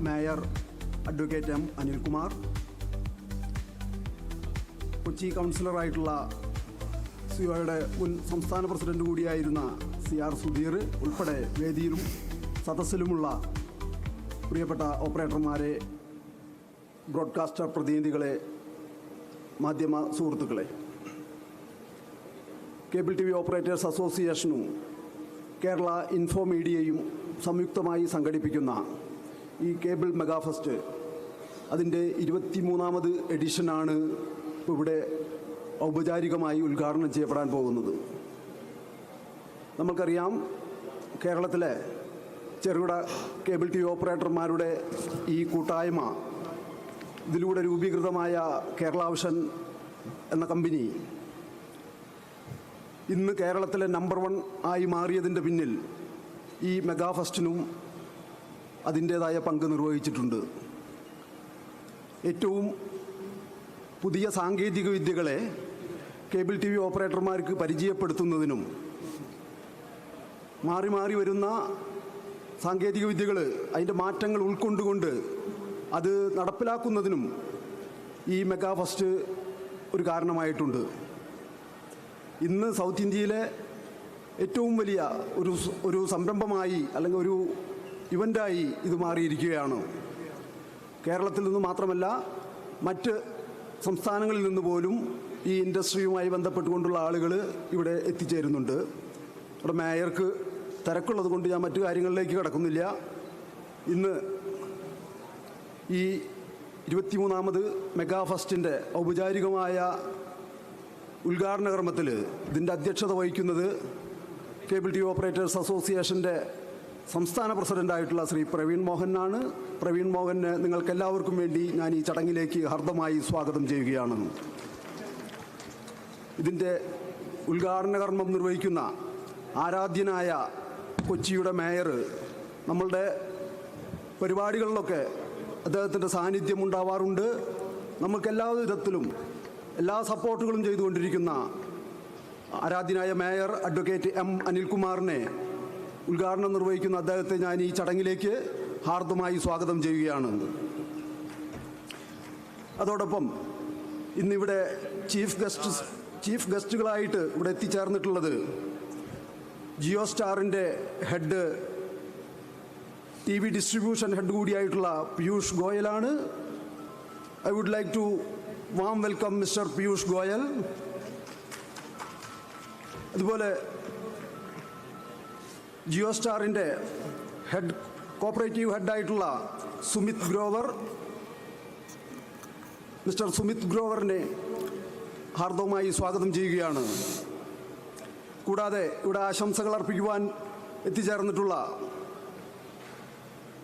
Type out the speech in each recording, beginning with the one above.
Mayor advocate M Anilkumar, Kochi കൗൺസിലറായിട്ടുള്ള സിഒയുടെ മുൻ സംസ്ഥാന പ്രസിഡന്റ് കൂടിയായിരുന്ന CR സുധീർ ഉൾപ്പെടെ വേദിയിലും സദസ്സിലുമുള്ള പ്രിയപ്പെട്ട ഓപ്പറേറ്റർമാരെ, ബ്രോഡ്കാസ്റ്റർ പ്രതിനിധികളെ, മാധ്യമ സുഹൃത്തുക്കളെ, കേബിൾ TV ഓപ്പറേറ്റേഴ്സ് അസോസിയേഷനും കേരള ഇൻഫോ മീഡിയയും സംയുക്തമായി സംഘടിപ്പിക്കുന്ന ഈ കേബിൾ മെഗാഫെസ്റ്റ് അതിൻ്റെ 23ാമത് എഡിഷനാണ് ഇവിടെ ഔപചാരികമായി ഉദ്ഘാടനം ചെയ്യപ്പെടാൻ പോകുന്നത്. നമ്മൾക്കറിയാം, കേരളത്തിലെ ചെറുകിട കേബിൾ TV ഓപ്പറേറ്റർമാരുടെ ഈ കൂട്ടായ്മ, ഇതിലൂടെ രൂപീകൃതമായ കേരള വിഷൻ എന്ന കമ്പനി ഇന്ന് കേരളത്തിലെ നമ്പർ 1 ആയി മാറിയതിൻ്റെ പിന്നിൽ ഈ മെഗാഫെസ്റ്റിനും അതിൻ്റേതായ പങ്ക് നിർവഹിച്ചിട്ടുണ്ട്. ഏറ്റവും പുതിയ സാങ്കേതിക വിദ്യകളെ കേബിൾ TV ഓപ്പറേറ്റർമാർക്ക് പരിചയപ്പെടുത്തുന്നതിനും മാറി മാറി വരുന്ന സാങ്കേതിക വിദ്യകൾ, അതിൻ്റെ മാറ്റങ്ങൾ ഉൾക്കൊണ്ടുകൊണ്ട് അത് നടപ്പിലാക്കുന്നതിനും ഈ മെഗാഫെസ്റ്റ് ഒരു കാരണമായിട്ടുണ്ട്. ഇന്ന് സൗത്ത് ഇന്ത്യയിലെ ഏറ്റവും വലിയ ഒരു സംരംഭമായി അല്ലെങ്കിൽ ഒരു ഇവൻ്റായി ഇത് മാറിയിരിക്കുകയാണ്. കേരളത്തിൽ നിന്ന് മാത്രമല്ല, മറ്റ് സംസ്ഥാനങ്ങളിൽ നിന്ന് പോലും ഈ ഇൻഡസ്ട്രിയുമായി ബന്ധപ്പെട്ടുകൊണ്ടുള്ള ആളുകൾ ഇവിടെ എത്തിച്ചേരുന്നുണ്ട്. ഇവിടെ മേയർക്ക് തിരക്കുള്ളത് കൊണ്ട് ഞാൻ മറ്റു കാര്യങ്ങളിലേക്ക് കടക്കുന്നില്ല. ഇന്ന് ഈ 23ാമത് മെഗാഫെസ്റ്റിൻ്റെ ഔപചാരികമായ ഉദ്ഘാടന കർമ്മത്തിൽ ഇതിൻ്റെ അധ്യക്ഷത വഹിക്കുന്നത് കേബിൾ TV ഓപ്പറേറ്റേഴ്സ് അസോസിയേഷൻ്റെ സംസ്ഥാന പ്രസിഡൻ്റായിട്ടുള്ള ശ്രീ പ്രവീൺ മോഹനാണ്. പ്രവീൺ മോഹനെ നിങ്ങൾക്കെല്ലാവർക്കും വേണ്ടി ഞാൻ ഈ ചടങ്ങിലേക്ക് ഹാർദമായി സ്വാഗതം ചെയ്യുകയാണ്. ഇതിൻ്റെ ഉദ്ഘാടന കർമ്മം നിർവഹിക്കുന്ന ആരാധ്യനായ കൊച്ചിയുടെ മേയർ നമ്മളുടെ പരിപാടികളിലൊക്കെ അദ്ദേഹത്തിൻ്റെ സാന്നിധ്യം ഉണ്ടാവാറുണ്ട്. നമുക്കെല്ലാ വിധത്തിലും എല്ലാ സപ്പോർട്ടുകളും ചെയ്തുകൊണ്ടിരിക്കുന്ന ആരാധ്യനായ മേയർ അഡ്വക്കേറ്റ് എം അനിൽകുമാറിനെ, ഉദ്ഘാടനം നിർവഹിക്കുന്ന അദ്ദേഹത്തെ ഞാൻ ഈ ചടങ്ങിലേക്ക് ഹാർദമായി സ്വാഗതം ചെയ്യുകയാണ്. അതോടൊപ്പം ഇന്നിവിടെ ചീഫ് ഗസ്റ്റുകളായിട്ട് ഇവിടെ എത്തിച്ചേർന്നിട്ടുള്ളത് ജിയോ സ്റ്റാറിൻ്റെ ഹെഡ്, TV ഡിസ്ട്രിബ്യൂഷൻ ഹെഡ് കൂടിയായിട്ടുള്ള പീയൂഷ് ഗോയലാണ്. I would like to warm welcome mister Piyush Goyal. അതുപോലെ ജിയോ സ്റ്റാറിൻ്റെ ഹെഡ്, കോപ്പറേറ്റീവ് ഹെഡായിട്ടുള്ള സുമിത് ഗ്രോവർ, മിസ്റ്റർ സുമിത് ഗ്രോവറിനെ ഹാർദവമായി സ്വാഗതം ചെയ്യുകയാണ്. കൂടാതെ ഇവിടെ ആശംസകൾ അർപ്പിക്കുവാൻ എത്തിച്ചേർന്നിട്ടുള്ള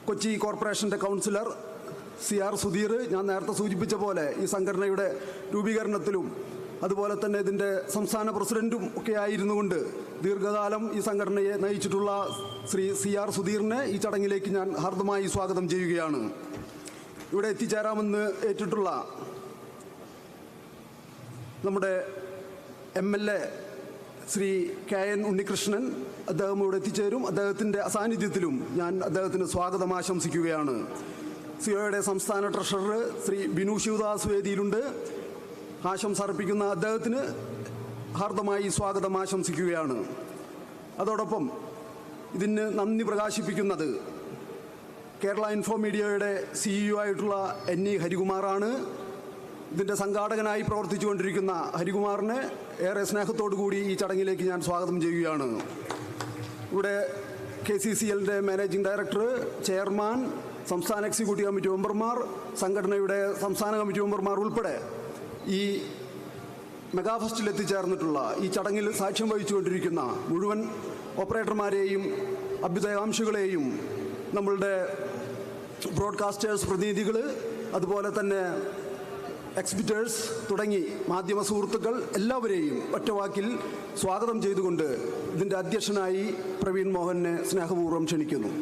കൊച്ചി കോർപ്പറേഷൻ്റെ കൗൺസിലർ CR സുധീർ, ഞാൻ നേരത്തെ സൂചിപ്പിച്ച പോലെ ഈ സംഘടനയുടെ രൂപീകരണത്തിലും അതുപോലെ തന്നെ ഇതിൻ്റെ സംസ്ഥാന പ്രസിഡൻറ്റും ഒക്കെ ആയിരുന്നു കൊണ്ട് ദീർഘകാലം ഈ സംഘടനയെ നയിച്ചിട്ടുള്ള ശ്രീ CR സുധീറിനെ ഈ ചടങ്ങിലേക്ക് ഞാൻ ഹാർദമായി സ്വാഗതം ചെയ്യുകയാണ്. ഇവിടെ എത്തിച്ചേരാമെന്ന് ഏറ്റിട്ടുള്ള നമ്മുടെ MLA ശ്രീ KN ഉണ്ണികൃഷ്ണൻ, അദ്ദേഹം ഇവിടെ എത്തിച്ചേരും. അദ്ദേഹത്തിൻ്റെ അസാന്നിധ്യത്തിലും ഞാൻ അദ്ദേഹത്തിന് സ്വാഗതം ആശംസിക്കുകയാണ്. സിഒയുടെ സംസ്ഥാന ട്രഷറർ ശ്രീ ബിനു ശിവദാസ് വേദിയിലുണ്ട്. ആശംസ അർപ്പിക്കുന്ന അദ്ദേഹത്തിന് ഹാർദമായി സ്വാഗതം ആശംസിക്കുകയാണ്. അതോടൊപ്പം ഇതിന് നന്ദി പ്രകാശിപ്പിക്കുന്നത് കേരള ഇൻഫോ മീഡിയയുടെ CEO ആയിട്ടുള്ള NE ഹരികുമാറാണ്. ഇതിൻ്റെ സംഘാടകനായി പ്രവർത്തിച്ചുകൊണ്ടിരിക്കുന്ന ഹരികുമാറിനെ ഏറെ സ്നേഹത്തോടു കൂടി ഈ ചടങ്ങിലേക്ക് ഞാൻ സ്വാഗതം ചെയ്യുകയാണ്. ഇവിടെ KCCLൻ്റെ മാനേജിംഗ് ഡയറക്ടർ, ചെയർമാൻ, സംസ്ഥാന എക്സിക്യൂട്ടീവ് കമ്മിറ്റി മെമ്പർമാർ, സംഘടനയുടെ സംസ്ഥാന കമ്മിറ്റി മെമ്പർമാർ ഉൾപ്പെടെ ഈ മെഗാഫെസ്റ്റിൽ എത്തിച്ചേർന്നിട്ടുള്ള ഈ ചടങ്ങിൽ സാക്ഷ്യം വഹിച്ചുകൊണ്ടിരിക്കുന്ന മുഴുവൻ ഓപ്പറേറ്റർമാരെയും അഭ്യുദയകാംക്ഷികളെയും, നമ്മളുടെ ബ്രോഡ്കാസ്റ്റേഴ്സ് പ്രതിനിധികൾ, അതുപോലെ തന്നെ എക്സിബിറ്റേഴ്സ് തുടങ്ങി മാധ്യമ സുഹൃത്തുക്കൾ എല്ലാവരെയും ഒറ്റവാക്കിൽ സ്വാഗതം ചെയ്തുകൊണ്ട് ഇതിൻ്റെ അധ്യക്ഷനായി പ്രവീൺ മോഹനെ സ്നേഹപൂർവ്വം ക്ഷണിക്കുന്നു.